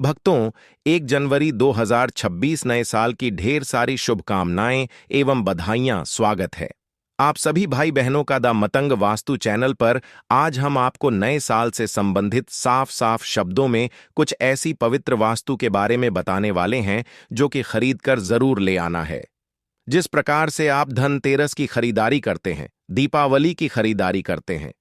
भक्तों, 1 जनवरी 2026 नए साल की ढेर सारी शुभकामनाएं एवं बधाइयां। स्वागत है आप सभी भाई बहनों का द मतंग वास्तु चैनल पर। आज हम आपको नए साल से संबंधित साफ साफ शब्दों में कुछ ऐसी पवित्र वास्तु के बारे में बताने वाले हैं जो कि खरीद कर जरूर ले आना है। जिस प्रकार से आप धनतेरस की खरीदारी करते हैं, दीपावली की खरीदारी करते हैं,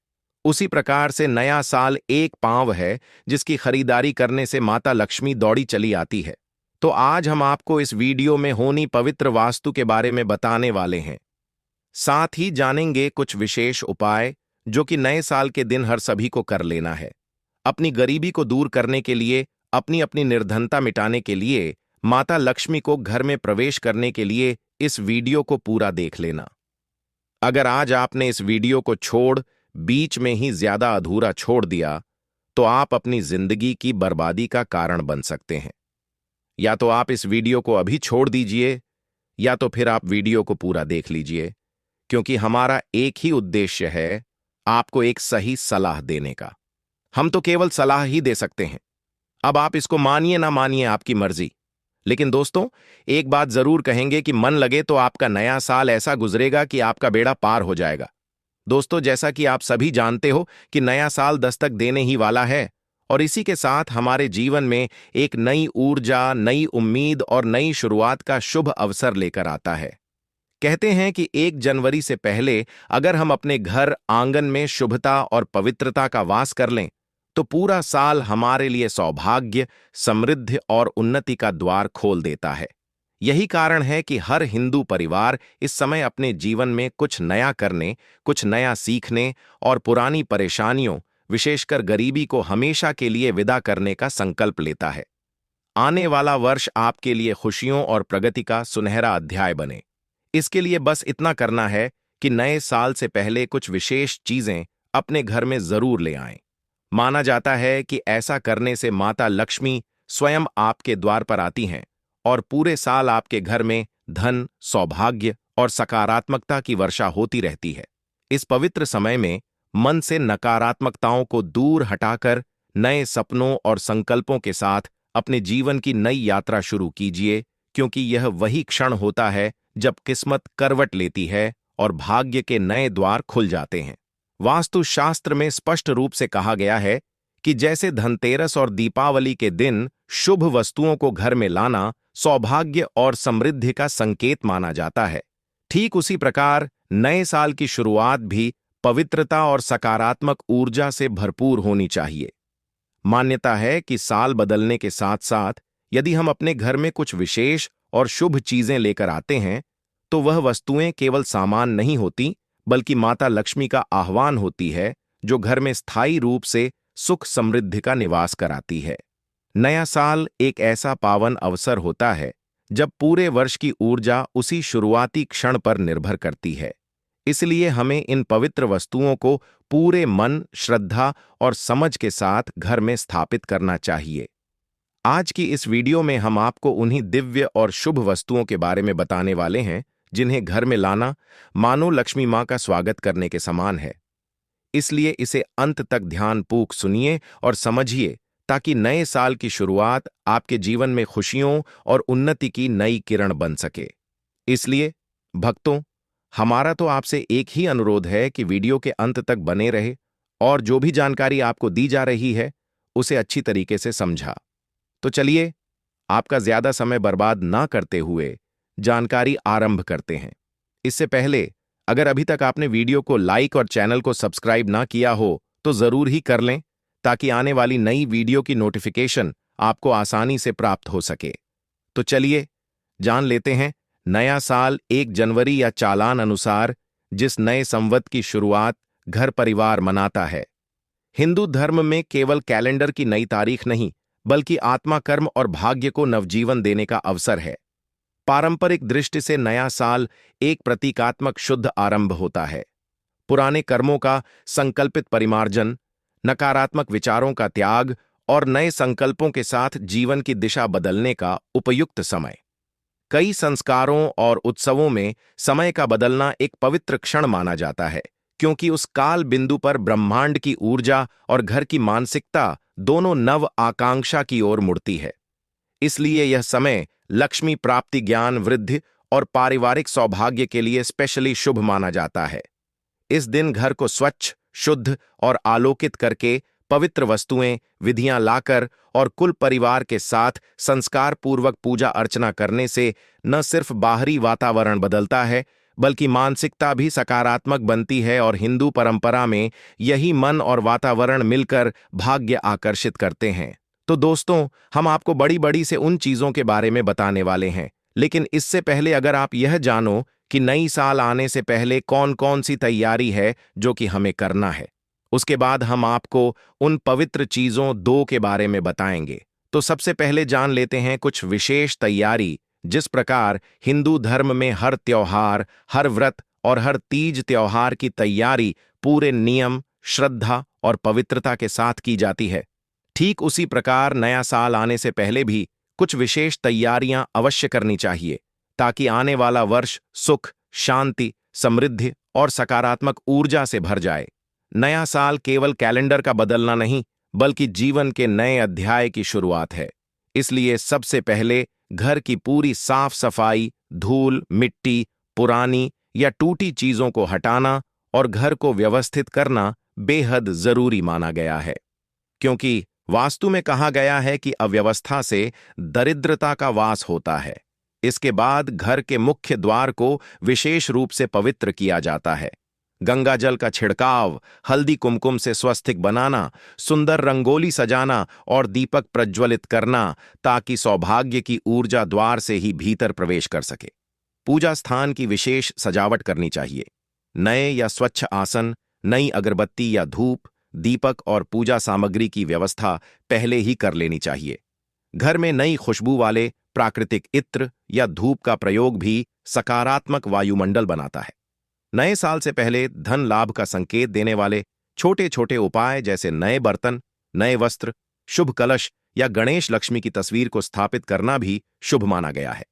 उसी प्रकार से नया साल एक पांव है जिसकी खरीदारी करने से माता लक्ष्मी दौड़ी चली आती है। तो आज हम आपको इस वीडियो में होनी पवित्र वास्तु के बारे में बताने वाले हैं। साथ ही जानेंगे कुछ विशेष उपाय जो कि नए साल के दिन हर सभी को कर लेना है। अपनी गरीबी को दूर करने के लिए, अपनी अपनी निर्धनता मिटाने के लिए, माता लक्ष्मी को घर में प्रवेश करने के लिए इस वीडियो को पूरा देख लेना। अगर आज आपने इस वीडियो को छोड़ बीच में ही ज्यादा अधूरा छोड़ दिया तो आप अपनी जिंदगी की बर्बादी का कारण बन सकते हैं। या तो आप इस वीडियो को अभी छोड़ दीजिए या तो फिर आप वीडियो को पूरा देख लीजिए, क्योंकि हमारा एक ही उद्देश्य है, आपको एक सही सलाह देने का। हम तो केवल सलाह ही दे सकते हैं। अब आप इसको मानिए ना मानिए, आपकी मर्जी। लेकिन दोस्तों, एक बात जरूर कहेंगे कि मन लगे तो आपका नया साल ऐसा गुजरेगा कि आपका बेड़ा पार हो जाएगा। दोस्तों, जैसा कि आप सभी जानते हो कि नया साल दस्तक देने ही वाला है और इसी के साथ हमारे जीवन में एक नई ऊर्जा, नई उम्मीद और नई शुरुआत का शुभ अवसर लेकर आता है। कहते हैं कि 1 जनवरी से पहले अगर हम अपने घर आंगन में शुभता और पवित्रता का वास कर लें तो पूरा साल हमारे लिए सौभाग्य, समृद्धि और उन्नति का द्वार खोल देता है। यही कारण है कि हर हिंदू परिवार इस समय अपने जीवन में कुछ नया करने, कुछ नया सीखने और पुरानी परेशानियों, विशेषकर गरीबी को हमेशा के लिए विदा करने का संकल्प लेता है। आने वाला वर्ष आपके लिए खुशियों और प्रगति का सुनहरा अध्याय बने। इसके लिए बस इतना करना है कि नए साल से पहले कुछ विशेष चीजें अपने घर में जरूर ले आएं। माना जाता है कि ऐसा करने से माता लक्ष्मी स्वयं आपके द्वार पर आती हैं और पूरे साल आपके घर में धन, सौभाग्य और सकारात्मकता की वर्षा होती रहती है। इस पवित्र समय में मन से नकारात्मकताओं को दूर हटाकर नए सपनों और संकल्पों के साथ अपने जीवन की नई यात्रा शुरू कीजिए, क्योंकि यह वही क्षण होता है जब किस्मत करवट लेती है और भाग्य के नए द्वार खुल जाते हैं। वास्तुशास्त्र में स्पष्ट रूप से कहा गया है कि जैसे धनतेरस और दीपावली के दिन शुभ वस्तुओं को घर में लाना सौभाग्य और समृद्धि का संकेत माना जाता है, ठीक उसी प्रकार नए साल की शुरुआत भी पवित्रता और सकारात्मक ऊर्जा से भरपूर होनी चाहिए। मान्यता है कि साल बदलने के साथ साथ यदि हम अपने घर में कुछ विशेष और शुभ चीजें लेकर आते हैं तो वह वस्तुएं केवल सामान नहीं होती, बल्कि माता लक्ष्मी का आह्वान होती है जो घर में स्थायी रूप से सुख समृद्धि का निवास कराती है। नया साल एक ऐसा पावन अवसर होता है जब पूरे वर्ष की ऊर्जा उसी शुरुआती क्षण पर निर्भर करती है। इसलिए हमें इन पवित्र वस्तुओं को पूरे मन, श्रद्धा और समझ के साथ घर में स्थापित करना चाहिए। आज की इस वीडियो में हम आपको उन्हीं दिव्य और शुभ वस्तुओं के बारे में बताने वाले हैं जिन्हें घर में लाना मानो लक्ष्मी मां का स्वागत करने के समान है। इसलिए इसे अंत तक ध्यानपूर्वक सुनिए और समझिए, ताकि नए साल की शुरुआत आपके जीवन में खुशियों और उन्नति की नई किरण बन सके। इसलिए भक्तों, हमारा तो आपसे एक ही अनुरोध है कि वीडियो के अंत तक बने रहे और जो भी जानकारी आपको दी जा रही है उसे अच्छी तरीके से समझा। तो चलिए, आपका ज्यादा समय बर्बाद ना करते हुए जानकारी आरंभ करते हैं। इससे पहले अगर अभी तक आपने वीडियो को लाइक और चैनल को सब्सक्राइब ना किया हो तो जरूर ही कर लें, ताकि आने वाली नई वीडियो की नोटिफिकेशन आपको आसानी से प्राप्त हो सके। तो चलिए जान लेते हैं नया साल 1 जनवरी या चालान अनुसार जिस नए संवत की शुरुआत घर परिवार मनाता है। हिंदू धर्म में केवल कैलेंडर की नई तारीख नहीं, बल्कि आत्मा, कर्म और भाग्य को नवजीवन देने का अवसर है। पारंपरिक दृष्टि से नया साल एक प्रतीकात्मक शुद्ध आरंभ होता है। पुराने कर्मों का संकल्पित परिमार्जन, नकारात्मक विचारों का त्याग और नए संकल्पों के साथ जीवन की दिशा बदलने का उपयुक्त समय। कई संस्कारों और उत्सवों में समय का बदलना एक पवित्र क्षण माना जाता है, क्योंकि उस काल बिंदु पर ब्रह्मांड की ऊर्जा और घर की मानसिकता दोनों नव आकांक्षा की ओर मुड़ती है। इसलिए यह समय लक्ष्मी प्राप्ति, ज्ञान वृद्धि और पारिवारिक सौभाग्य के लिए स्पेशली शुभ माना जाता है। इस दिन घर को स्वच्छ, शुद्ध और आलोकित करके पवित्र वस्तुएं, विधियां लाकर और कुल परिवार के साथ संस्कार पूर्वक पूजा अर्चना करने से न सिर्फ बाहरी वातावरण बदलता है, बल्कि मानसिकता भी सकारात्मक बनती है और हिंदू परंपरा में यही मन और वातावरण मिलकर भाग्य आकर्षित करते हैं। तो दोस्तों, हम आपको बड़ी बड़ी से उन चीजों के बारे में बताने वाले हैं, लेकिन इससे पहले अगर आप यह जानो कि नई साल आने से पहले कौन कौन सी तैयारी है जो कि हमें करना है, उसके बाद हम आपको उन पवित्र चीजों दो के बारे में बताएंगे। तो सबसे पहले जान लेते हैं कुछ विशेष तैयारी। जिस प्रकार हिंदू धर्म में हर त्योहार, हर व्रत और हर तीज त्योहार की तैयारी पूरे नियम, श्रद्धा और पवित्रता के साथ की जाती है, ठीक उसी प्रकार नया साल आने से पहले भी कुछ विशेष तैयारियां अवश्य करनी चाहिए, ताकि आने वाला वर्ष सुख, शांति, समृद्धि और सकारात्मक ऊर्जा से भर जाए। नया साल केवल कैलेंडर का बदलना नहीं, बल्कि जीवन के नए अध्याय की शुरुआत है। इसलिए सबसे पहले घर की पूरी साफ सफाई, धूल, मिट्टी, पुरानी या टूटी चीजों को हटाना और घर को व्यवस्थित करना बेहद जरूरी माना गया है, क्योंकि वास्तु में कहा गया है कि अव्यवस्था से दरिद्रता का वास होता है। इसके बाद घर के मुख्य द्वार को विशेष रूप से पवित्र किया जाता है। गंगा जल का छिड़काव, हल्दी कुमकुम से स्वस्तिक बनाना, सुंदर रंगोली सजाना और दीपक प्रज्वलित करना, ताकि सौभाग्य की ऊर्जा द्वार से ही भीतर प्रवेश कर सके। पूजा स्थान की विशेष सजावट करनी चाहिए। नए या स्वच्छ आसन, नई अगरबत्ती या धूप, दीपक और पूजा सामग्री की व्यवस्था पहले ही कर लेनी चाहिए। घर में नई खुशबू वाले प्राकृतिक इत्र या धूप का प्रयोग भी सकारात्मक वायुमंडल बनाता है। नए साल से पहले धन लाभ का संकेत देने वाले छोटे छोटे उपाय, जैसे नए बर्तन, नए वस्त्र, शुभ कलश या गणेश लक्ष्मी की तस्वीर को स्थापित करना भी शुभ माना गया है।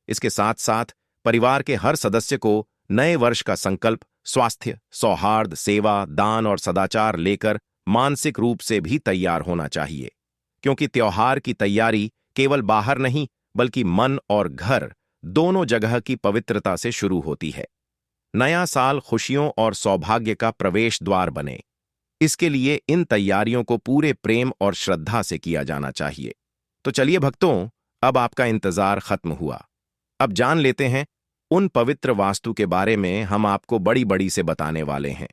इसके साथ साथ परिवार के हर सदस्य को नए वर्ष का संकल्प स्वास्थ्य, सौहार्द, सेवा, दान और सदाचार लेकर मानसिक रूप से भी तैयार होना चाहिए, क्योंकि त्योहार की तैयारी केवल बाहर नहीं, बल्कि मन और घर दोनों जगह की पवित्रता से शुरू होती है। नया साल खुशियों और सौभाग्य का प्रवेश द्वार बने, इसके लिए इन तैयारियों को पूरे प्रेम और श्रद्धा से किया जाना चाहिए। तो चलिए भक्तों, अब आपका इंतजार खत्म हुआ। अब जान लेते हैं उन पवित्र वास्तु के बारे में हम आपको बड़ी बड़ी से बताने वाले हैं।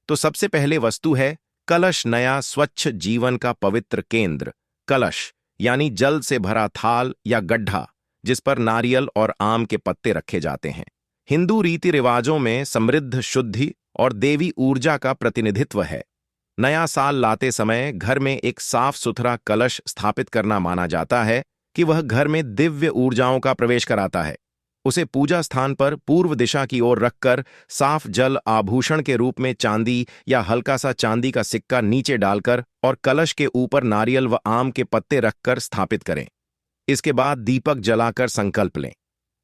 तो सबसे पहले वस्तु है कलश। नया स्वच्छ जीवन का पवित्र केंद्र कलश, यानी जल से भरा थाल या गड्ढा, जिस पर नारियल और आम के पत्ते रखे जाते हैं। हिंदू रीति रिवाजों में समृद्ध, शुद्धि और देवी ऊर्जा का प्रतिनिधित्व है। नया साल लाते समय घर में एक साफ सुथरा कलश स्थापित करना माना जाता है कि वह घर में दिव्य ऊर्जाओं का प्रवेश कराता है। उसे पूजा स्थान पर पूर्व दिशा की ओर रखकर साफ जल आभूषण के रूप में चांदी या हल्का सा चांदी का सिक्का नीचे डालकर और कलश के ऊपर नारियल व आम के पत्ते रखकर स्थापित करें। इसके बाद दीपक जलाकर संकल्प लें।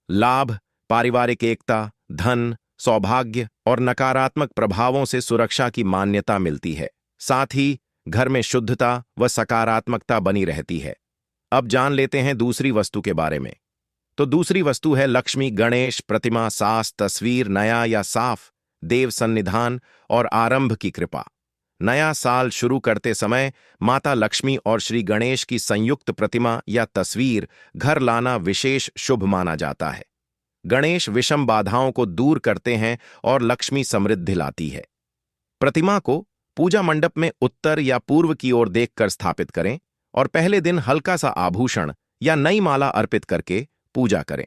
लाभ, पारिवारिक एकता, धन, सौभाग्य और नकारात्मक प्रभावों से सुरक्षा की मान्यता मिलती है। साथ ही घर में शुद्धता व सकारात्मकता बनी रहती है। अब जान लेते हैं दूसरी वस्तु के बारे में। तो दूसरी वस्तु है लक्ष्मी गणेश प्रतिमा, सास, तस्वीर, नया या साफ देव सन्निधान और आरंभ की कृपा। नया साल शुरू करते समय माता लक्ष्मी और श्री गणेश की संयुक्त प्रतिमा या तस्वीर घर लाना विशेष शुभ माना जाता है। गणेश विषम बाधाओं को दूर करते हैं और लक्ष्मी समृद्धि लाती है। प्रतिमा को पूजा मंडप में उत्तर या पूर्व की ओर देखकर स्थापित करें और पहले दिन हल्का सा आभूषण या नई माला अर्पित करके पूजा करें।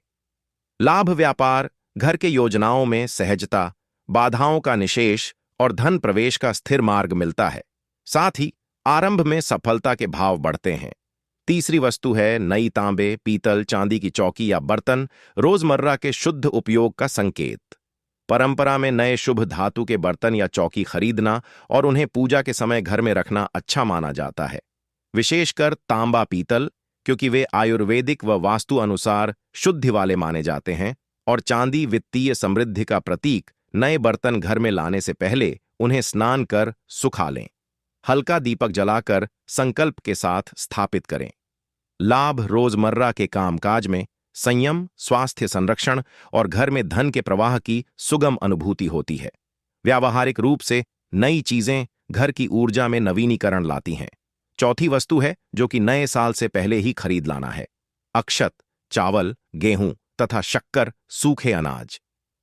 लाभ, व्यापार, घर के योजनाओं में सहजता, बाधाओं का निषेध और धन प्रवेश का स्थिर मार्ग मिलता है। साथ ही आरंभ में सफलता के भाव बढ़ते हैं। तीसरी वस्तु है नई तांबे, पीतल, चांदी की चौकी या बर्तन, रोजमर्रा के शुद्ध उपयोग का संकेत। परंपरा में नए शुभ धातु के बर्तन या चौकी खरीदना और उन्हें पूजा के समय घर में रखना अच्छा माना जाता है। विशेषकर तांबा, पीतल, क्योंकि वे आयुर्वेदिक व वास्तु अनुसार शुद्धि वाले माने जाते हैं, और चांदी वित्तीय समृद्धि का प्रतीक। नए बर्तन घर में लाने से पहले उन्हें स्नान कर सुखा लें। हल्का दीपक जलाकर संकल्प के साथ स्थापित करें। लाभ रोजमर्रा के कामकाज में संयम, स्वास्थ्य संरक्षण और घर में धन के प्रवाह की सुगम अनुभूति होती है। व्यावहारिक रूप से नई चीजें घर की ऊर्जा में नवीनीकरण लाती हैं। चौथी वस्तु है जो कि नए साल से पहले ही खरीद लाना है। अक्षत, चावल, गेहूं तथा शक्कर, सूखे अनाज।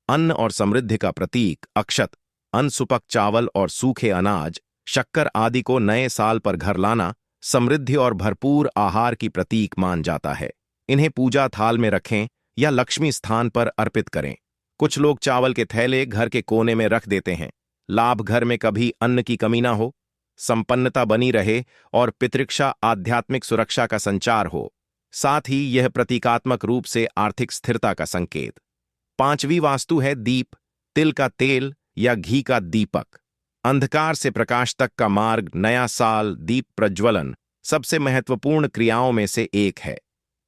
अन्न और समृद्धि का प्रतीक अक्षत, अनसुपक चावल और सूखे अनाज, शक्कर आदि को नए साल पर घर लाना समृद्धि और भरपूर आहार की प्रतीक मान जाता है। इन्हें पूजा थाल में रखें या लक्ष्मी स्थान पर अर्पित करें। कुछ लोग चावल के थैले घर के कोने में रख देते हैं। लाभ घर में कभी अन्न की कमी ना हो, संपन्नता बनी रहे और पितृक्षा आध्यात्मिक सुरक्षा का संचार हो। साथ ही यह प्रतीकात्मक रूप से आर्थिक स्थिरता का संकेत। पांचवी वास्तु है दीप, तिल का तेल या घी का दीपक। अंधकार से प्रकाश तक का मार्ग, नया साल, दीप प्रज्वलन सबसे महत्वपूर्ण क्रियाओं में से एक है।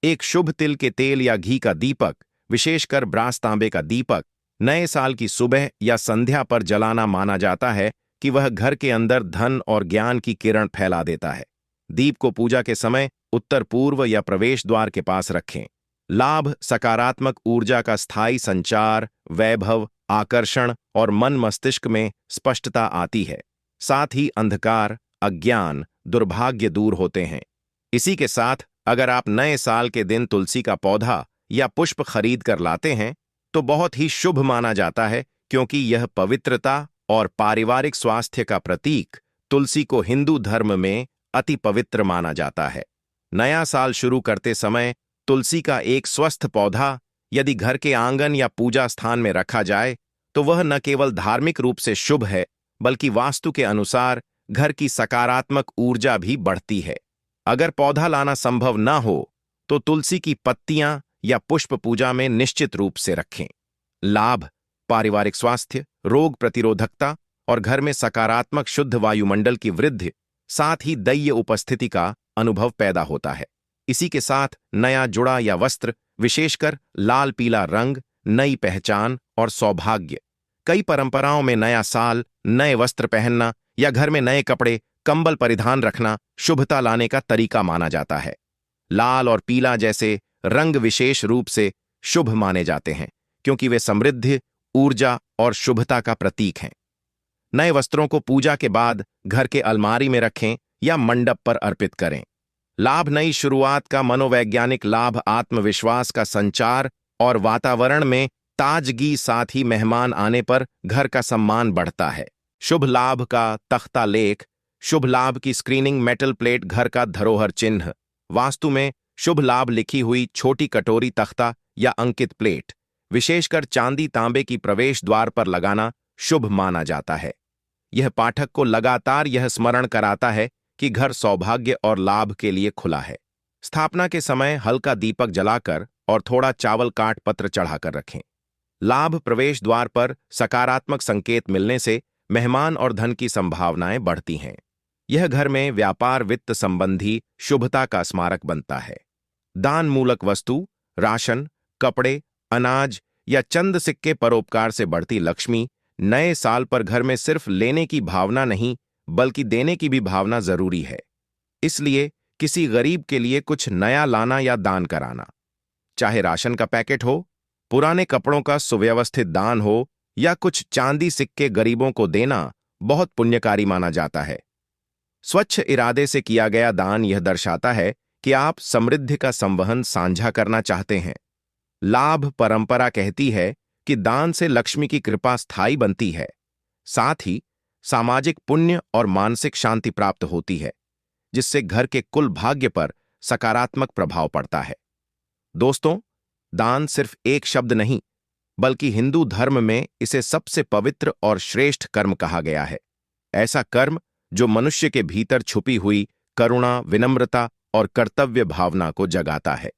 एक शुभ तिल के तेल या घी का दीपक, विशेषकर ब्रास तांबे का दीपक, नए साल की सुबह या संध्या पर जलाना माना जाता है कि वह घर के अंदर धन और ज्ञान की किरण फैला देता है। दीप को पूजा के समय उत्तर पूर्व या प्रवेश द्वार के पास रखें। लाभ सकारात्मक ऊर्जा का स्थायी संचार, वैभव, आकर्षण और मन मस्तिष्क में स्पष्टता आती है। साथ ही अंधकार, अज्ञान, दुर्भाग्य दूर होते हैं। इसी के साथ अगर आप नए साल के दिन तुलसी का पौधा या पुष्प खरीद कर लाते हैं तो बहुत ही शुभ माना जाता है, क्योंकि यह पवित्रता और पारिवारिक स्वास्थ्य का प्रतीक। तुलसी को हिंदू धर्म में अति पवित्र माना जाता है। नया साल शुरू करते समय तुलसी का एक स्वस्थ पौधा यदि घर के आंगन या पूजा स्थान में रखा जाए तो वह न केवल धार्मिक रूप से शुभ है, बल्कि वास्तु के अनुसार घर की सकारात्मक ऊर्जा भी बढ़ती है। अगर पौधा लाना संभव न हो तो तुलसी की पत्तियां या पुष्प पूजा में निश्चित रूप से रखें। लाभ पारिवारिक स्वास्थ्य, रोग प्रतिरोधकता और घर में सकारात्मक शुद्ध वायुमंडल की वृद्धि, साथ ही दैवीय उपस्थिति का अनुभव पैदा होता है। इसी के साथ नया जुड़ा या वस्त्र, विशेषकर लाल पीला रंग, नई पहचान और सौभाग्य। कई परंपराओं में नया साल, नए वस्त्र पहनना या घर में नए कपड़े, कंबल परिधान रखना शुभता लाने का तरीका माना जाता है। लाल और पीला जैसे रंग विशेष रूप से शुभ माने जाते हैं, क्योंकि वे समृद्धि, ऊर्जा और शुभता का प्रतीक हैं। नए वस्त्रों को पूजा के बाद घर के अलमारी में रखें या मंडप पर अर्पित करें। लाभ नई शुरुआत का मनोवैज्ञानिक लाभ, आत्मविश्वास का संचार और वातावरण में ताजगी, साथ ही मेहमान आने पर घर का सम्मान बढ़ता है। शुभ लाभ का तख्ता लेख, शुभ लाभ की स्क्रीनिंग मेटल प्लेट, घर का धरोहर चिन्ह। वास्तु में शुभ लाभ लिखी हुई छोटी कटोरी, तख्ता या अंकित प्लेट, विशेषकर चांदी तांबे की प्रवेश द्वार पर लगाना शुभ माना जाता है। यह पाठक को लगातार यह स्मरण कराता है कि घर सौभाग्य और लाभ के लिए खुला है। स्थापना के समय हल्का दीपक जलाकर और थोड़ा चावल काट पत्र चढ़ाकर रखें। लाभ प्रवेश द्वार पर सकारात्मक संकेत मिलने से मेहमान और धन की संभावनाएं बढ़ती हैं। यह घर में व्यापार, वित्त संबंधी शुभता का स्मारक बनता है। दान मूलक वस्तु, राशन, कपड़े, अनाज या चंद सिक्के परोपकार से बढ़ती लक्ष्मी। नए साल पर घर में सिर्फ लेने की भावना नहीं, बल्कि देने की भी भावना जरूरी है। इसलिए किसी गरीब के लिए कुछ नया लाना या दान कराना, चाहे राशन का पैकेट हो, पुराने कपड़ों का सुव्यवस्थित दान हो या कुछ चांदी सिक्के गरीबों को देना, बहुत पुण्यकारी माना जाता है। स्वच्छ इरादे से किया गया दान यह दर्शाता है कि आप समृद्धि का संवहन साझा करना चाहते हैं। लाभ परंपरा कहती है कि दान से लक्ष्मी की कृपा स्थायी बनती है। साथ ही सामाजिक पुण्य और मानसिक शांति प्राप्त होती है, जिससे घर के कुल भाग्य पर सकारात्मक प्रभाव पड़ता है। दोस्तों, दान सिर्फ एक शब्द नहीं, बल्कि हिंदू धर्म में इसे सबसे पवित्र और श्रेष्ठ कर्म कहा गया है। ऐसा कर्म जो मनुष्य के भीतर छुपी हुई करुणा, विनम्रता और कर्तव्य भावना को जगाता है।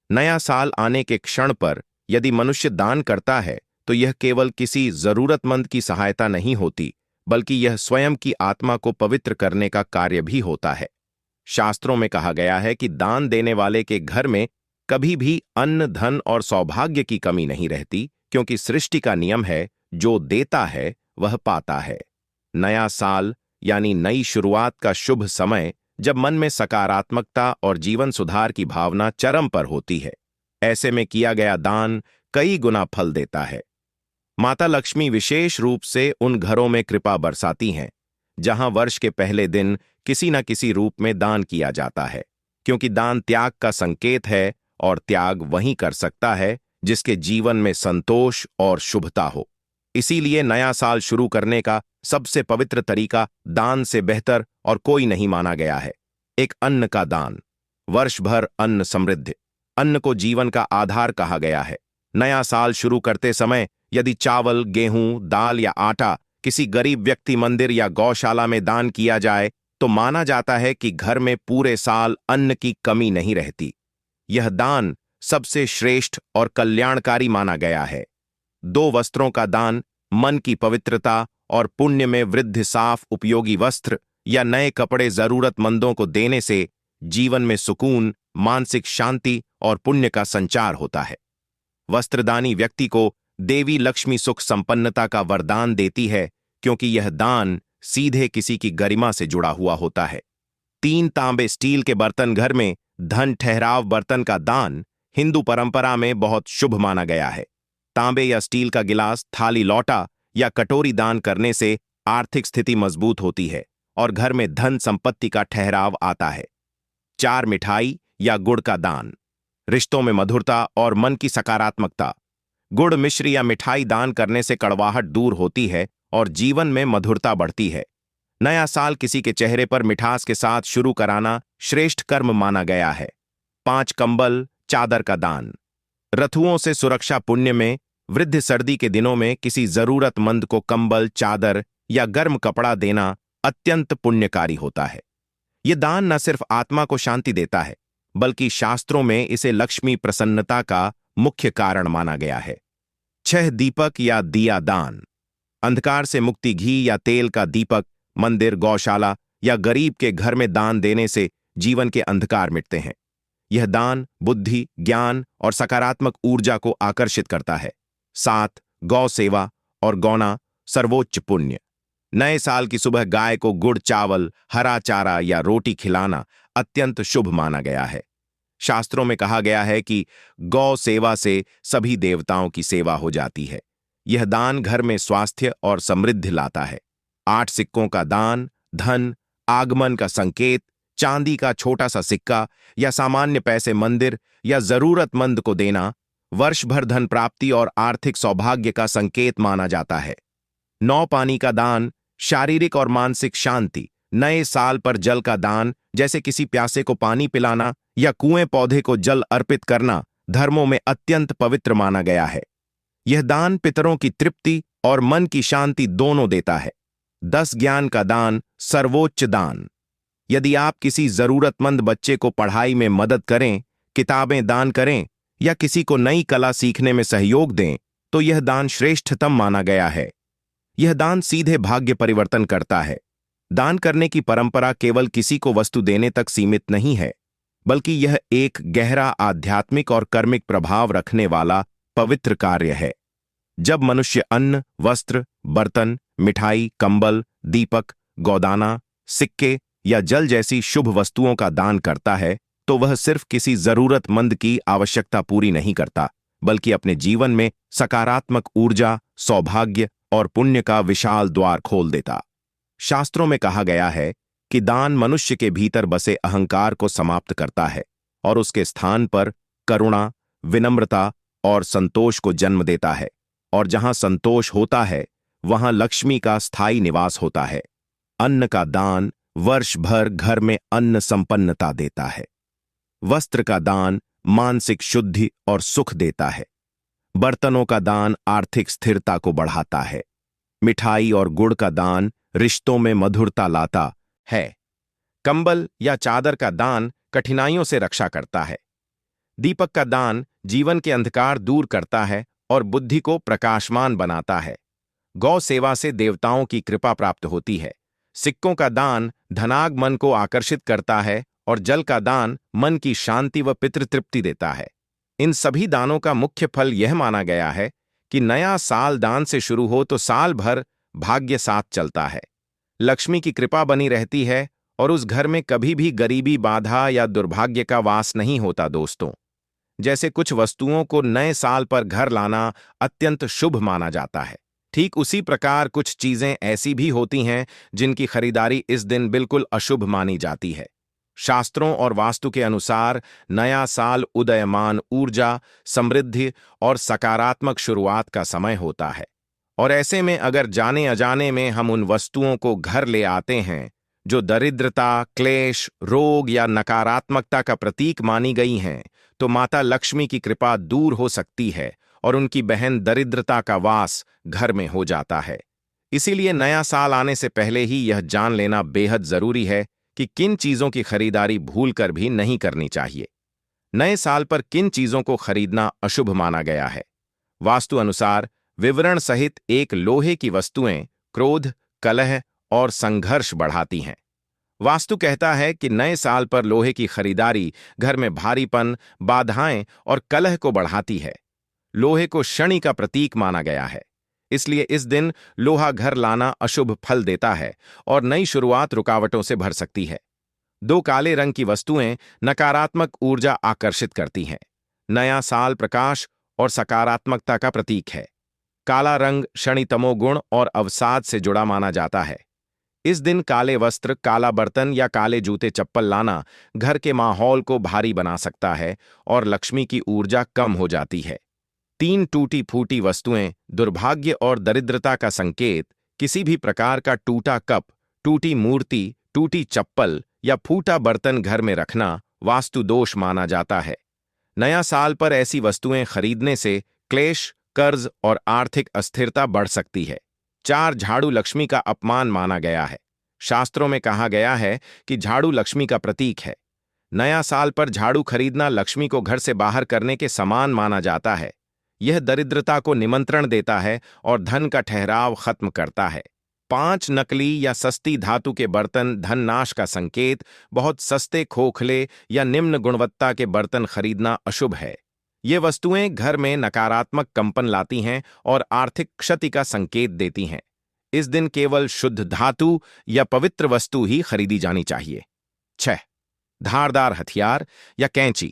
नया साल आने के क्षण पर यदि मनुष्य दान करता है तो यह केवल किसी जरूरतमंद की सहायता नहीं होती, बल्कि यह स्वयं की आत्मा को पवित्र करने का कार्य भी होता है। शास्त्रों में कहा गया है कि दान देने वाले के घर में कभी भी अन्न, धन और सौभाग्य की कमी नहीं रहती, क्योंकि सृष्टि का नियम है, जो देता है वह पाता है। नया साल यानी नई शुरुआत का शुभ समय, जब मन में सकारात्मकता और जीवन सुधार की भावना चरम पर होती है। ऐसे में किया गया दान कई गुना फल देता है। माता लक्ष्मी विशेष रूप से उन घरों में कृपा बरसाती हैं जहां वर्ष के पहले दिन किसी न किसी रूप में दान किया जाता है, क्योंकि दान त्याग का संकेत है और त्याग वही कर सकता है जिसके जीवन में संतोष और शुभता हो। इसीलिए नया साल शुरू करने का सबसे पवित्र तरीका दान से बेहतर और कोई नहीं माना गया है। एक अन्न का दान। वर्ष भर अन्न समृद्धि। अन्न को जीवन का आधार कहा गया है। नया साल शुरू करते समय यदि चावल, गेहूं, दाल या आटा किसी गरीब व्यक्ति, मंदिर या गौशाला में दान किया जाए तो माना जाता है कि घर में पूरे साल अन्न की कमी नहीं रहती। यह दान सबसे श्रेष्ठ और कल्याणकारी माना गया है। 2 वस्त्रों का दान। मन की पवित्रता और पुण्य में वृद्धि। साफ उपयोगी वस्त्र या नए कपड़े जरूरतमंदों को देने से जीवन में सुकून, मानसिक शांति और पुण्य का संचार होता है। वस्त्रदानी व्यक्ति को देवी लक्ष्मी सुख संपन्नता का वरदान देती है, क्योंकि यह दान सीधे किसी की गरिमा से जुड़ा हुआ होता है। 3 तांबे स्टील के बर्तन। घर में धन ठहराव बर्तन का दान हिंदू परंपरा में बहुत शुभ माना गया है। तांबे या स्टील का गिलास, थाली, लौटा या कटोरी दान करने से आर्थिक स्थिति मजबूत होती है और घर में धन संपत्ति का ठहराव आता है। 4 मिठाई या गुड़ का दान। रिश्तों में मधुरता और मन की सकारात्मकता। गुड़, मिश्री या मिठाई दान करने से कड़वाहट दूर होती है और जीवन में मधुरता बढ़ती है। नया साल किसी के चेहरे पर मिठास के साथ शुरू कराना श्रेष्ठ कर्म माना गया है। 5 कंबल, चादर का दान। रथुओं से सुरक्षा। पुण्य में वृद्ध। सर्दी के दिनों में किसी जरूरतमंद को कंबल, चादर या गर्म कपड़ा देना अत्यंत पुण्यकारी होता है। यह दान न सिर्फ आत्मा को शांति देता है, बल्कि शास्त्रों में इसे लक्ष्मी प्रसन्नता का मुख्य कारण माना गया है। 6 दीपक या दिया दान। अंधकार से मुक्ति। घी या तेल का दीपक मंदिर, गौशाला या गरीब के घर में दान देने से जीवन के अंधकार मिटते हैं। यह दान बुद्धि, ज्ञान और सकारात्मक ऊर्जा को आकर्षित करता है। 7 गौ सेवा और गौना सर्वोच्च पुण्य। नए साल की सुबह गाय को गुड़, चावल, हरा चारा या रोटी खिलाना अत्यंत शुभ माना गया है। शास्त्रों में कहा गया है कि गौ सेवा से सभी देवताओं की सेवा हो जाती है। यह दान घर में स्वास्थ्य और समृद्धि लाता है। 8 सिक्कों का दान। धन आगमन का संकेत। चांदी का छोटा सा सिक्का या सामान्य पैसे मंदिर या जरूरतमंद को देना वर्ष भर धन प्राप्ति और आर्थिक सौभाग्य का संकेत माना जाता है। 9 पानी का दान। शारीरिक और मानसिक शांति। नए साल पर जल का दान, जैसे किसी प्यासे को पानी पिलाना या कुएं पौधे को जल अर्पित करना, धर्मों में अत्यंत पवित्र माना गया है। यह दान पितरों की तृप्ति और मन की शांति दोनों देता है। 10 ज्ञान का दान। सर्वोच्च दान। यदि आप किसी जरूरतमंद बच्चे को पढ़ाई में मदद करें, किताबें दान करें या किसी को नई कला सीखने में सहयोग दें, तो यह दान श्रेष्ठतम माना गया है। यह दान सीधे भाग्य परिवर्तन करता है। दान करने की परंपरा केवल किसी को वस्तु देने तक सीमित नहीं है, बल्कि यह एक गहरा आध्यात्मिक और कर्मिक प्रभाव रखने वाला पवित्र कार्य है। जब मनुष्य अन्न, वस्त्र, बर्तन, मिठाई, कंबल, दीपक, गोदाना, सिक्के या जल जैसी शुभ वस्तुओं का दान करता है, तो वह सिर्फ किसी जरूरतमंद की आवश्यकता पूरी नहीं करता, बल्कि अपने जीवन में सकारात्मक ऊर्जा, सौभाग्य और पुण्य का विशाल द्वार खोल देता। शास्त्रों में कहा गया है कि दान मनुष्य के भीतर बसे अहंकार को समाप्त करता है और उसके स्थान पर करुणा, विनम्रता और संतोष को जन्म देता है, और जहां संतोष होता है वहां लक्ष्मी का स्थायी निवास होता है। अन्न का दान वर्ष भर घर में अन्न संपन्नता देता है। वस्त्र का दान मानसिक शुद्धि और सुख देता है। बर्तनों का दान आर्थिक स्थिरता को बढ़ाता है। मिठाई और गुड़ का दान रिश्तों में मधुरता लाता है। कंबल या चादर का दान कठिनाइयों से रक्षा करता है। दीपक का दान जीवन के अंधकार दूर करता है और बुद्धि को प्रकाशमान बनाता है। गौ सेवा से देवताओं की कृपा प्राप्त होती है। सिक्कों का दान धनागमन को आकर्षित करता है और जल का दान मन की शांति व पितृतृप्ति देता है। इन सभी दानों का मुख्य फल यह माना गया है कि नया साल दान से शुरू हो तो साल भर भाग्य साथ चलता है। लक्ष्मी की कृपा बनी रहती है और उस घर में कभी भी गरीबी, बाधा या दुर्भाग्य का वास नहीं होता दोस्तों। जैसे कुछ वस्तुओं को नए साल पर घर लाना अत्यंत शुभ माना जाता है, ठीक उसी प्रकार कुछ चीजें ऐसी भी होती हैं जिनकी खरीदारी इस दिन बिल्कुल अशुभ मानी जाती है। शास्त्रों और वास्तु के अनुसार नया साल उदयमान ऊर्जा, समृद्धि और सकारात्मक शुरुआत का समय होता है। और ऐसे में अगर जाने अजाने में हम उन वस्तुओं को घर ले आते हैं जो दरिद्रता, क्लेश, रोग या नकारात्मकता का प्रतीक मानी गई हैं, तो माता लक्ष्मी की कृपा दूर हो सकती है और उनकी बहन दरिद्रता का वास घर में हो जाता है। इसीलिए नया साल आने से पहले ही यह जान लेना बेहद जरूरी है कि किन चीजों की खरीदारी भूलकर भी नहीं करनी चाहिए। नए साल पर किन चीजों को खरीदना अशुभ माना गया है। वास्तु अनुसार विवरण सहित एक लोहे की वस्तुएं क्रोध, कलह और संघर्ष बढ़ाती हैं। वास्तु कहता है कि नए साल पर लोहे की खरीदारी घर में भारीपन, बाधाएं और कलह को बढ़ाती है। लोहे को शनि का प्रतीक माना गया है, इसलिए इस दिन लोहा घर लाना अशुभ फल देता है और नई शुरुआत रुकावटों से भर सकती है। दो काले रंग की वस्तुएं नकारात्मक ऊर्जा आकर्षित करती हैं। नया साल प्रकाश और सकारात्मकता का प्रतीक है। काला रंग शनि तमोगुण और अवसाद से जुड़ा माना जाता है। इस दिन काले वस्त्र, काला बर्तन या काले जूते चप्पल लाना घर के माहौल को भारी बना सकता है और लक्ष्मी की ऊर्जा कम हो जाती है। तीन टूटी फूटी वस्तुएं दुर्भाग्य और दरिद्रता का संकेत। किसी भी प्रकार का टूटा कप, टूटी मूर्ति, टूटी चप्पल या फूटा बर्तन घर में रखना वास्तु दोष माना जाता है। नया साल पर ऐसी वस्तुएं खरीदने से क्लेश, कर्ज और आर्थिक अस्थिरता बढ़ सकती है। चार झाड़ू लक्ष्मी का अपमान माना गया है। शास्त्रों में कहा गया है कि झाड़ू लक्ष्मी का प्रतीक है। नया साल पर झाड़ू खरीदना लक्ष्मी को घर से बाहर करने के समान माना जाता है। यह दरिद्रता को निमंत्रण देता है और धन का ठहराव खत्म करता है। पांच नकली या सस्ती धातु के बर्तन धन नाश का संकेत। बहुत सस्ते, खोखले या निम्न गुणवत्ता के बर्तन खरीदना अशुभ है। ये वस्तुएं घर में नकारात्मक कंपन लाती हैं और आर्थिक क्षति का संकेत देती हैं। इस दिन केवल शुद्ध धातु या पवित्र वस्तु ही खरीदी जानी चाहिए। 6. धारदार हथियार या कैंची।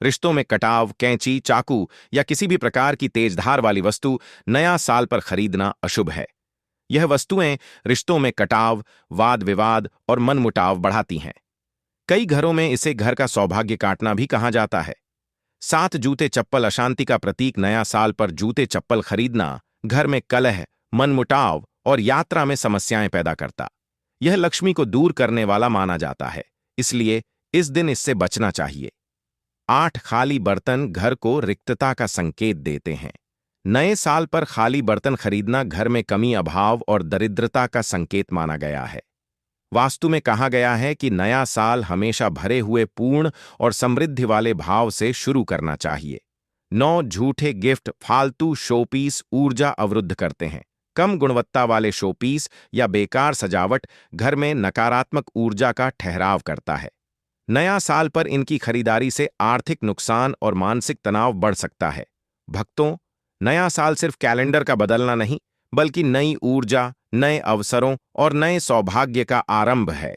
रिश्तों में कटाव, कैंची, चाकू या किसी भी प्रकार की तेजधार वाली वस्तु नया साल पर खरीदना अशुभ है। यह वस्तुएं रिश्तों में कटाव, वाद विवाद और मनमुटाव बढ़ाती हैं। कई घरों में इसे घर का सौभाग्य काटना भी कहा जाता है। 7 जूते चप्पल अशांति का प्रतीक। नया साल पर जूते चप्पल खरीदना घर में कलह, मनमुटाव और यात्रा में समस्याएं पैदा करता। यह लक्ष्मी को दूर करने वाला माना जाता है, इसलिए इस दिन इससे बचना चाहिए। 8 खाली बर्तन घर को रिक्तता का संकेत देते हैं। नए साल पर खाली बर्तन खरीदना घर में कमी, अभाव और दरिद्रता का संकेत माना गया है। वास्तु में कहा गया है कि नया साल हमेशा भरे हुए, पूर्ण और समृद्धि वाले भाव से शुरू करना चाहिए। 9 झूठे गिफ्ट, फालतू शोपीस ऊर्जा अवरुद्ध करते हैं। कम गुणवत्ता वाले शोपीस या बेकार सजावट घर में नकारात्मक ऊर्जा का ठहराव करता है। नया साल पर इनकी खरीदारी से आर्थिक नुकसान और मानसिक तनाव बढ़ सकता है। भक्तों, नया साल सिर्फ कैलेंडर का बदलना नहीं, बल्कि नई ऊर्जा, नए अवसरों और नए सौभाग्य का आरंभ है।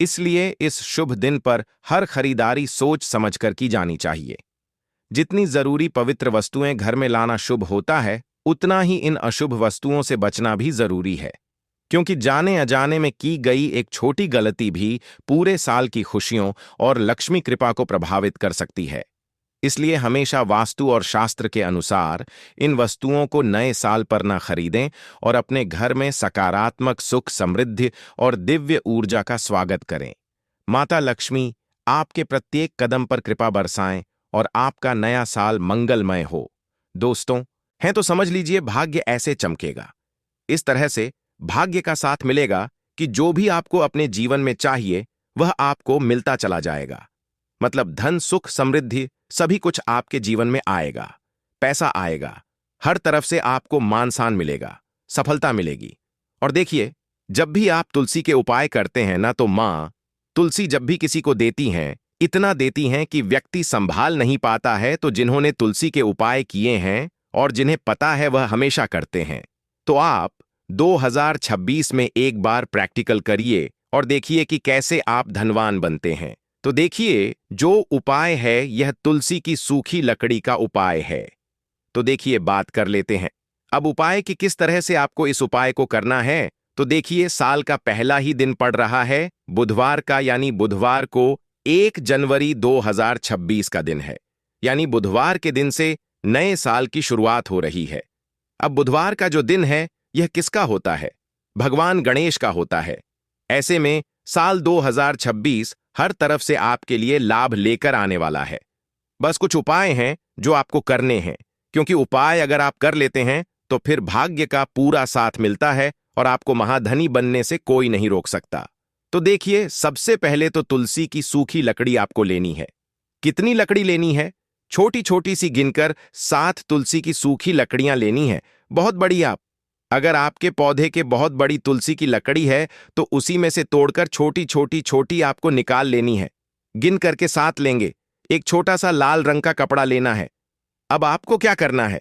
इसलिए इस शुभ दिन पर हर खरीदारी सोच समझकर की जानी चाहिए। जितनी जरूरी पवित्र वस्तुएं घर में लाना शुभ होता है, उतना ही इन अशुभ वस्तुओं से बचना भी जरूरी है, क्योंकि जाने अजाने में की गई एक छोटी गलती भी पूरे साल की खुशियों और लक्ष्मी कृपा को प्रभावित कर सकती है। इसलिए हमेशा वास्तु और शास्त्र के अनुसार इन वस्तुओं को नए साल पर न खरीदें और अपने घर में सकारात्मक सुख, समृद्धि और दिव्य ऊर्जा का स्वागत करें। माता लक्ष्मी आपके प्रत्येक कदम पर कृपा बरसाएं और आपका नया साल मंगलमय हो। दोस्तों, हैं तो समझ लीजिए, भाग्य ऐसे चमकेगा। इस तरह से भाग्य का साथ मिलेगा कि जो भी आपको अपने जीवन में चाहिए वह आपको मिलता चला जाएगा। मतलब धन, सुख, समृद्धि सभी कुछ आपके जीवन में आएगा। पैसा आएगा, हर तरफ से आपको मान सम्मान मिलेगा, सफलता मिलेगी। और देखिए, जब भी आप तुलसी के उपाय करते हैं ना, तो माँ तुलसी जब भी किसी को देती हैं, इतना देती हैं कि व्यक्ति संभाल नहीं पाता है। तो जिन्होंने तुलसी के उपाय किए हैं और जिन्हें पता है वह हमेशा करते हैं, तो आप 2026 में एक बार प्रैक्टिकल करिए और देखिए कि कैसे आप धनवान बनते हैं। तो देखिए, जो उपाय है यह तुलसी की सूखी लकड़ी का उपाय है। तो देखिए, बात कर लेते हैं अब उपाय की किस तरह से आपको इस उपाय को करना है। तो देखिए, साल का पहला ही दिन पड़ रहा है बुधवार का, यानी बुधवार को 1 जनवरी 2026 का दिन है। यानी बुधवार के दिन से नए साल की शुरुआत हो रही है। अब बुधवार का जो दिन है यह किसका होता है? भगवान गणेश का होता है। ऐसे में साल 2026 हर तरफ से आपके लिए लाभ लेकर आने वाला है। बस कुछ उपाय हैं जो आपको करने हैं, क्योंकि उपाय अगर आप कर लेते हैं तो फिर भाग्य का पूरा साथ मिलता है और आपको महाधनी बनने से कोई नहीं रोक सकता। तो देखिए, सबसे पहले तो तुलसी की सूखी लकड़ी आपको लेनी है। कितनी लकड़ी लेनी है? छोटी छोटी सी गिनकर 7 तुलसी की सूखी लकड़ियां लेनी है। बहुत बड़ी आप अगर आपके पौधे के बहुत बड़ी तुलसी की लकड़ी है तो उसी में से तोड़कर छोटी छोटी छोटी आपको निकाल लेनी है। गिन करके 7 लेंगे। एक छोटा सा लाल रंग का कपड़ा लेना है। अब आपको क्या करना है?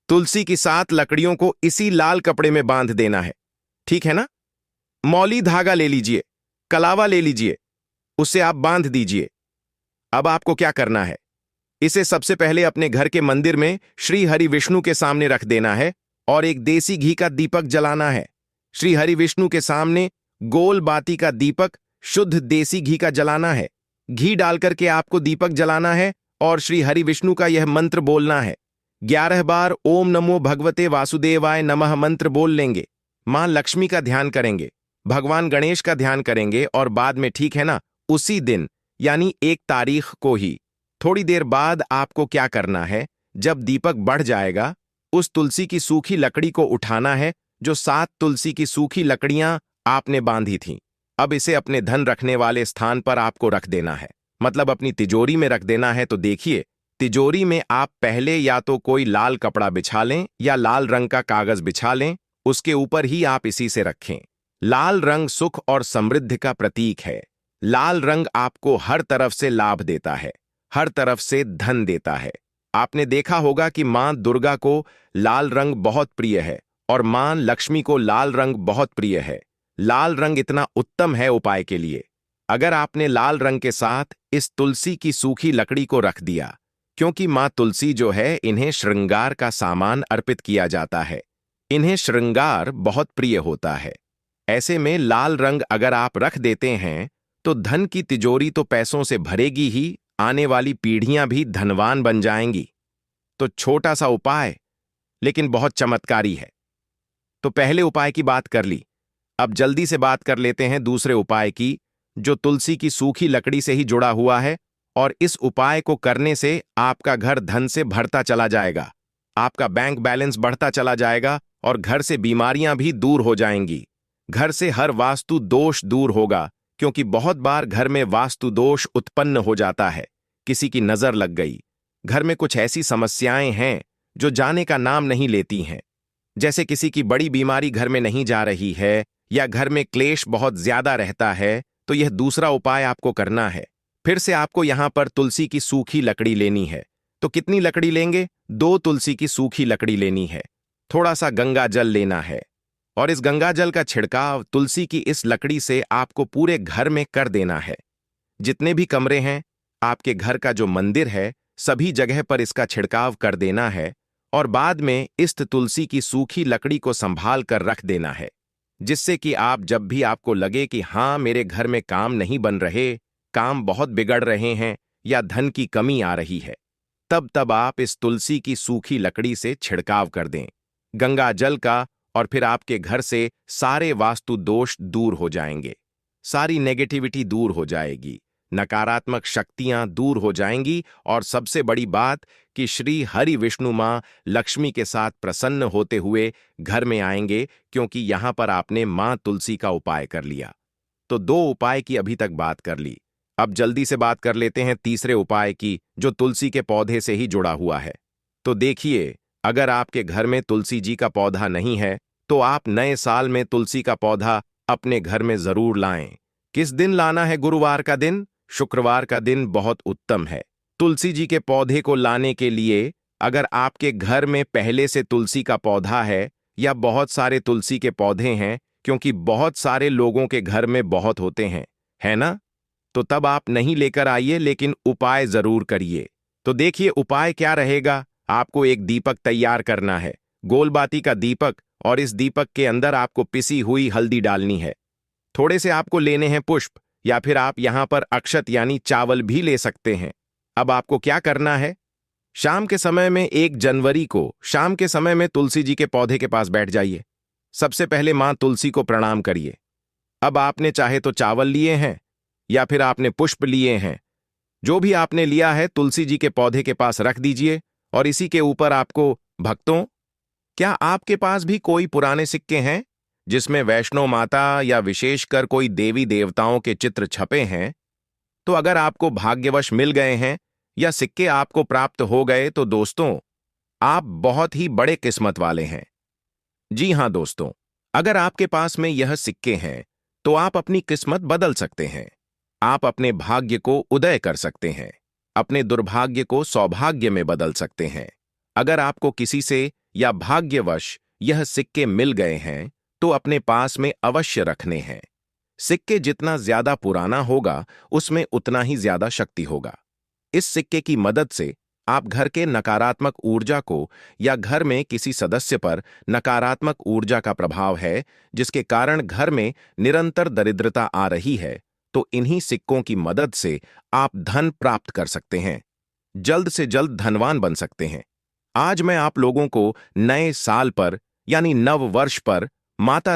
तुलसी की 7 लकड़ियों को इसी लाल कपड़े में बांध देना है। ठीक है ना? मौली धागा ले लीजिए, कलावा ले लीजिए, उससे आप बांध दीजिए। अब आपको क्या करना है? इसे सबसे पहले अपने घर के मंदिर में श्री हरि विष्णु के सामने रख देना है और एक देसी घी का दीपक जलाना है। श्री हरि विष्णु के सामने गोल बाती का दीपक शुद्ध देसी घी का जलाना है। घी डालकर के आपको दीपक जलाना है और श्री हरि विष्णु का यह मंत्र बोलना है। 11 बार ओम नमो भगवते वासुदेवाय नमः मंत्र बोल लेंगे। मां लक्ष्मी का ध्यान करेंगे, भगवान गणेश का ध्यान करेंगे और बाद में, ठीक है ना, उसी दिन यानी 1 तारीख को ही थोड़ी देर बाद आपको क्या करना है? जब दीपक बढ़ जाएगा, उस तुलसी की सूखी लकड़ी को उठाना है जो 7 तुलसी की सूखी लकड़ियां आपने बांधी थीं। अब इसे अपने धन रखने वाले स्थान पर आपको रख देना है, मतलब अपनी तिजोरी में रख देना है। तो देखिए, तिजोरी में आप पहले या तो कोई लाल कपड़ा बिछा लें या लाल रंग का कागज बिछा लें, उसके ऊपर ही आप इसी से रखें। लाल रंग सुख और समृद्धि का प्रतीक है। लाल रंग आपको हर तरफ से लाभ देता है, हर तरफ से धन देता है। आपने देखा होगा कि मां दुर्गा को लाल रंग बहुत प्रिय है और मां लक्ष्मी को लाल रंग बहुत प्रिय है। लाल रंग इतना उत्तम है उपाय के लिए। अगर आपने लाल रंग के साथ इस तुलसी की सूखी लकड़ी को रख दिया, क्योंकि मां तुलसी जो है, इन्हें श्रृंगार का सामान अर्पित किया जाता है। इन्हें श्रृंगार बहुत प्रिय होता है। ऐसे में लाल रंग अगर आप रख देते हैं तो धन की तिजोरी तो पैसों से भरेगी ही, आने वाली पीढ़ियां भी धनवान बन जाएंगी। तो छोटा सा उपाय लेकिन बहुत चमत्कारी है। तो पहले उपाय की बात कर ली, अब जल्दी से बात कर लेते हैं दूसरे उपाय की, जो तुलसी की सूखी लकड़ी से ही जुड़ा हुआ है। और इस उपाय को करने से आपका घर धन से भरता चला जाएगा, आपका बैंक बैलेंस बढ़ता चला जाएगा और घर से बीमारियां भी दूर हो जाएंगी। घर से हर वास्तु दोष दूर होगा, क्योंकि बहुत बार घर में वास्तु दोष उत्पन्न हो जाता है। किसी की नजर लग गई, घर में कुछ ऐसी समस्याएं हैं जो जाने का नाम नहीं लेती हैं। जैसे किसी की बड़ी बीमारी घर में नहीं जा रही है या घर में क्लेश बहुत ज्यादा रहता है, तो यह दूसरा उपाय आपको करना है। फिर से आपको यहां पर तुलसी की सूखी लकड़ी लेनी है। तो कितनी लकड़ी लेंगे? 2 तुलसी की सूखी लकड़ी लेनी है। थोड़ा सा गंगा जल लेना है और इस गंगा जल का छिड़काव तुलसी की इस लकड़ी से आपको पूरे घर में कर देना है। जितने भी कमरे हैं, आपके घर का जो मंदिर है, सभी जगह पर इसका छिड़काव कर देना है और बाद में इस तुलसी की सूखी लकड़ी को संभाल कर रख देना है, जिससे कि आप जब भी आपको लगे कि हाँ, मेरे घर में काम नहीं बन रहे, काम बहुत बिगड़ रहे हैं या धन की कमी आ रही है, तब आप इस तुलसी की सूखी लकड़ी से छिड़काव कर दें गंगा जल का, और फिर आपके घर से सारे वास्तु दोष दूर हो जाएंगे, सारी नेगेटिविटी दूर हो जाएगी, नकारात्मक शक्तियां दूर हो जाएंगी और सबसे बड़ी बात कि श्री हरि विष्णु मां लक्ष्मी के साथ प्रसन्न होते हुए घर में आएंगे, क्योंकि यहां पर आपने मां तुलसी का उपाय कर लिया। तो 2 उपाय की अभी तक बात कर ली। अब जल्दी से बात कर लेते हैं तीसरे उपाय की, जो तुलसी के पौधे से ही जुड़ा हुआ है। तो देखिए, अगर आपके घर में तुलसी जी का पौधा नहीं है तो आप नए साल में तुलसी का पौधा अपने घर में जरूर लाएं। किस दिन लाना है? गुरुवार का दिन, शुक्रवार का दिन बहुत उत्तम है तुलसी जी के पौधे को लाने के लिए। अगर आपके घर में पहले से तुलसी का पौधा है या बहुत सारे तुलसी के पौधे हैं, क्योंकि बहुत सारे लोगों के घर में बहुत होते हैं, है ना? तो तब आप नहीं लेकर आइए, लेकिन उपाय जरूर करिए। तो देखिए उपाय क्या रहेगा। आपको एक दीपक तैयार करना है, गोलबाती का दीपक, और इस दीपक के अंदर आपको पिसी हुई हल्दी डालनी है। थोड़े से आपको लेने हैं पुष्प, या फिर आप यहां पर अक्षत यानी चावल भी ले सकते हैं। अब आपको क्या करना है, शाम के समय में 1 जनवरी को शाम के समय में तुलसी जी के पौधे के पास बैठ जाइए। सबसे पहले मां तुलसी को प्रणाम करिए। अब आपने चाहे तो चावल लिए हैं या फिर आपने पुष्प लिए हैं, जो भी आपने लिया है तुलसी जी के पौधे के पास रख दीजिए। और इसी के ऊपर आपको, भक्तों, क्या आपके पास भी कोई पुराने सिक्के हैं जिसमें वैष्णो माता या विशेषकर कोई देवी देवताओं के चित्र छपे हैं? तो अगर आपको भाग्यवश मिल गए हैं या सिक्के आपको प्राप्त हो गए तो दोस्तों, आप बहुत ही बड़े किस्मत वाले हैं। जी हां दोस्तों, अगर आपके पास में यह सिक्के हैं तो आप अपनी किस्मत बदल सकते हैं। आप अपने भाग्य को उदय कर सकते हैं, अपने दुर्भाग्य को सौभाग्य में बदल सकते हैं। अगर आपको किसी से या भाग्यवश यह सिक्के मिल गए हैं तो अपने पास में अवश्य रखने हैं। सिक्के जितना ज्यादा पुराना होगा उसमें उतना ही ज्यादा शक्ति होगा। इस सिक्के की मदद से आप घर के नकारात्मक ऊर्जा को, या घर में किसी सदस्य पर नकारात्मक ऊर्जा का प्रभाव है जिसके कारण घर में निरंतर दरिद्रता आ रही है, तो इन्हीं सिक्कों की मदद से आप धन प्राप्त कर सकते हैं, जल्द से जल्द धनवान बन सकते हैं। आज मैं आप लोगों को नए साल पर यानी नव वर्ष पर माता